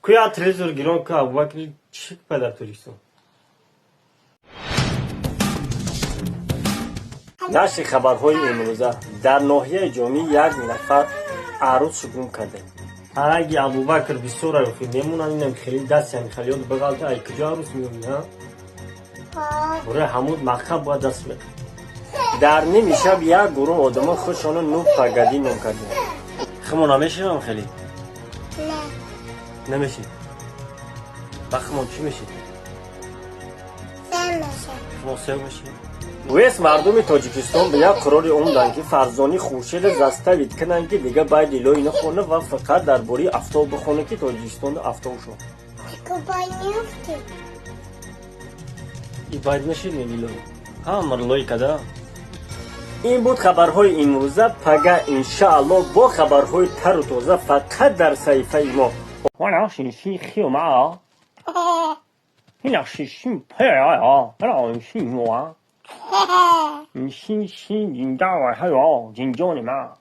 کویا تلویزیون گیران که ابوبکر چی پدر توریستون نشر خبرهای امروزه در ناحیه جامی یک نفر عروس شگون کرده. اگه ابوبکر بسیار رفیق میمونن اینم خیلی دست یعنی خیلی یاد بغلت ای کجا عروس میمونی ها؟ برای همون مقام باید دست بده. در نیم شب یک گروه آدم خوشانو نو پگدی نم کرده. خمون نمیشه هم خیلی؟ نه نمیشه. بخمون چی میشه؟ سه میشه. خمون سه میشه. ویس مردم تاجیکستان به یک قرار اومدن که فرزانه خورشید زسته وید کنن که دیگه باید لیلو اینو خونه و فقط درباره افتاب بخونه که تاجیکستان افتاب شد. باید میفتی. ای باید نشید لیلو. ها مرلوی کده. این بود خبرهای امروزه پگه انشاءالله با خبرهای تر و تازه فقط در صحیفه ما. وانا شیشی خیو ما. اینا شیشی پیا. برای شیشی ما. 你心心紧张啊，还有紧张的嘛。